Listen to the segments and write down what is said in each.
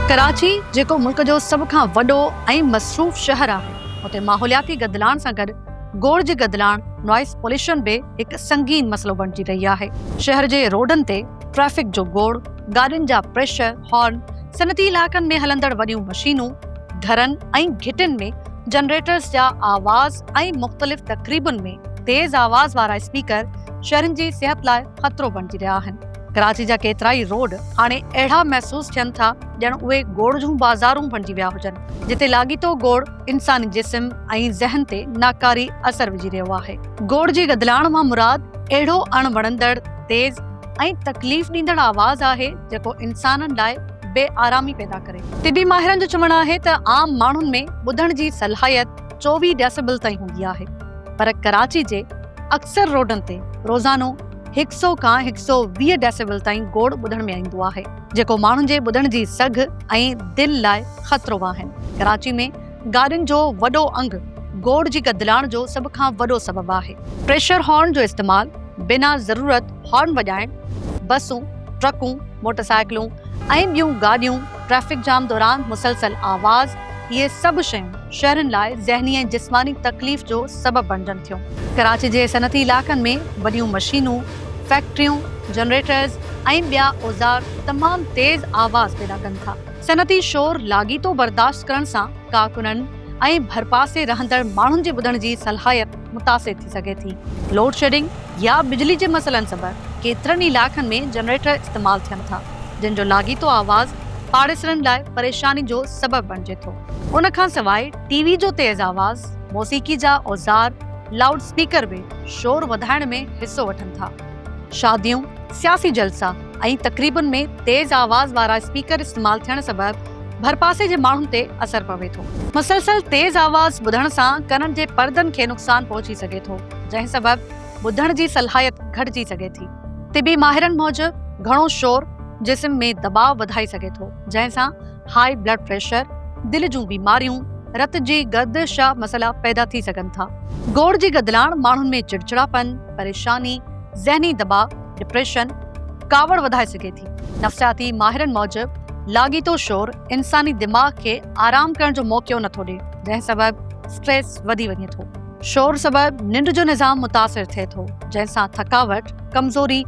कराची जेको मुल्क जो सब खां वॾो ऐं मसरूफ़ शहर आहे, उते माहौलियाती गदिलाण सां गॾु गोड़ जी गदिलाण नॉइस पॉल्यूशन बि हिकु संगीन मसलो बणिजी रही आहे। शहर जे रोडनि ते ट्रैफिक जो गोड़, गाॾियुनि जा प्रेशर, हॉर्न, सनती इलाक़नि में हलंदड़ वॾियूं मशीनूं, घरनि ऐं घिटियुनि में जनरेटर्स जा आवाज़ ऐं मुख़्तलिफ़ तक़रीबुनि में तेज़ आवाज़ वारा स्पीकर शहरनि जी सिहत लाइ ख़तरो बणिजी रहिया आहिनि। कराची जा केतिराई रोड हाणे अहिड़ा महसूस थियनि था ॼण उहे गोड़ जूं बाज़ारूं बणिजी विया हुजनि, जिते लाॻीतो गोड़ इंसानी जिस्म ऐं ज़हन ते नाकारी असर विझी रहियो आहे। गोड़ जी गदिलाण मां मुराद अहिड़ो अणवणंदड़, तेज़ ऐं तकलीफ़ ॾींदड़ आवाज़ आहे जेको इंसाननि लाइ बेआरामी पैदा करे। तिबी माहिरनि जो चवणु आहे त आम माण्हुनि में ॿुधण जी सलाहियत 24 डेसिबल ताईं हूंदी आहे, पर कराची जे अक्सर रोडनि ते रोज़ानो 100 खां 120 डेसिबल ताईं गोड़ ॿुधण में ईंदो आहे, जेको माण्हुनि जे ॿुधण जी सघ ऐं दिलि लाइ ख़तरो आहिनि। कराची में गाॾियुनि जो वॾो अंगु गोड़ जी गदिलाण जो सभ खां वॾो सबबु आहे। प्रेशर हॉर्न जो इस्तेमालु, बिना ज़रूरत हॉर्न वॼाइण, बसूं, ट्रकूं, मोटरसाइकिलूं ऐं ॿियूं गाॾियूं, ट्रैफिक जाम दौरान मुसलसल आवाज़, इहे सभु शयूं शहरनि लाइ ज़हनी ऐं जिस्मानी तकलीफ़ जो सबबु बणिजनि थियूं। कराची जे सनती इलाक़नि में वॾियूं मशीनूं, फैक्ट्रियूं, जनरेटर्स ऐं ॿिया औज़ार तमामु तेज़ आवाज़ पैदा कनि था। सनती शोर लाॻीतो बर्दाश्त करण सां कारकुननि ऐं भरपासे रहंदड़ माण्हुनि जे ॿुधण जी सलाहियत मुतासिर थी सघे थी। लोड शेडिंग या बिजली जे मसइलनि सबबि केतिरनि इलाक़नि में जनरेटर इस्तेमालु थियनि था, जिन जो लाॻीतो आवाज़ पाड़ेसरनि लाइ परेशानी जो सबबु बणिजे थो। उन खां सवाइ टीवी जो तेज़ आवाज़, मौसीक़ी जा औज़ार, लाउड स्पीकर बि शोर वधाइण में हिसो वठनि था। शादियूं, सियासी जलसा ऐं तक़रीबुनि में तेज़ आवाज़ वारा स्पीकर इस्तेमालु थियण सबबि भरपासे जे माण्हुनि ते असर पवे थो। मुसलसल तेज़ आवाज़ ॿुधण सां कननि जे परदनि खे नुक़सान पहुची सघे थो, जंहिं सबबि ॿुधण जी सलाहियत घटिजी सघे थी। तिबी माहिरनि मूजिबि घणो शोर जिस्म में दबाव वधाए सघे थो, जंहिं सां हाई ब्लड प्रेशर, दिलि जूं बीमारियूं, रत जी गर्दिश जा मसइला पैदा थी सघनि था। गोड़ जी गदिलाण माण्हुनि में चिड़चिड़ापन, परेशानी, ज़हनी दबाव, डिप्रेशन, कावड़ वधाए सघे थी। नफ़्सियाती माहिरनि मूजिबि लाॻीतो शोर इंसानी दिमाग़ खे आराम करण जो मौक़ो नथो ॾिए, जंहिं सबबि स्ट्रेस वधी वञे थो। शोर सबबि निंड जो निज़ाम मुतासिर थिए थो, जंहिं सां थकावट, कमज़ोरी,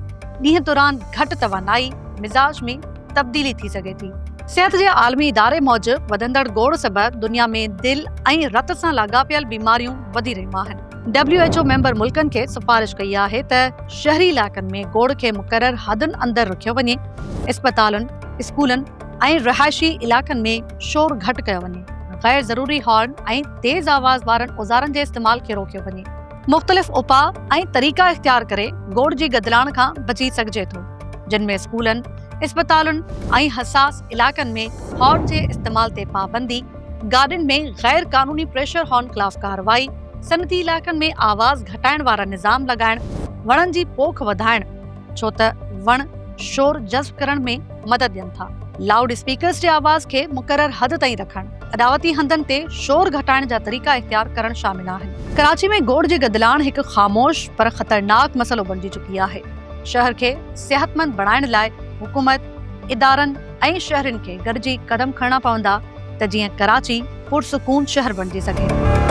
ॾींहं दौरान घटि तवानाई, मिज़ाज में तब्दीली थी सघे थी। सिहत जे आलमी इदारे मूजिबि वधंदड़ गोड़ सबबि दुनिया में दिलि ऐं रत सां लाॻापियल बीमारियूं वधी रहियूं आहिनि। WHO मेंबर मुल्कनि खे सिफ़ारिश कई आहे त शहरी इलाक़नि में गोड़ खे मुक़ररु हदुनि अंदरि रखियो वञे, इस्पतालुनि, स्कूलनि ऐं रहाइशी इलाक़नि में शोर घटि कयो वञे, गैर ज़रूरी हॉर्न ऐं तेज़ आवाज़ वारनि औज़ारनि जे इस्तेमाल खे रोकियो वञे। मुख़्तलिफ़ उपाउ ऐं तरीक़ा इख़्तियार करे गोड़ जी गदिलाण खां बची सघिजे थो, जिन में स्कूलनि, इस्पतालुनि ऐं हसास इलाक़नि में हॉर्न जे इस्तेमाल ते पाबंदी, गाॾियुनि में गैर कानूनी प्रेशर हॉर्न ख़िलाफ़ कार्रवाई, सनती इलाक़नि में आवाज़ घटाइण वारा निज़ाम लॻाइण, वणनि जी पोख वधाइण, छो त वण शोर जज़्ब करण में मदद ॾियनि था। लाउड स्पीकर्स जे आवाज़ खे मुक़ररु हद ताईं रखण, अदावती हंधनि ते शोर घटाइण जा तरीक़ा इख़्तियार करण शामिल आहिनि। कराची में गोड़ जी गदिलाण हिकु ख़ामोश पर ख़तरनाक मसइलो बणिजी चुकी आहे। शहर खे सिहतमंद बणाइण लाइ हुकूमत, इदारनि ऐं शहरनि खे गॾिजी क़दम खणणा पवंदा त जीअं कराची पुरसुकून शहर बणिजी सघे।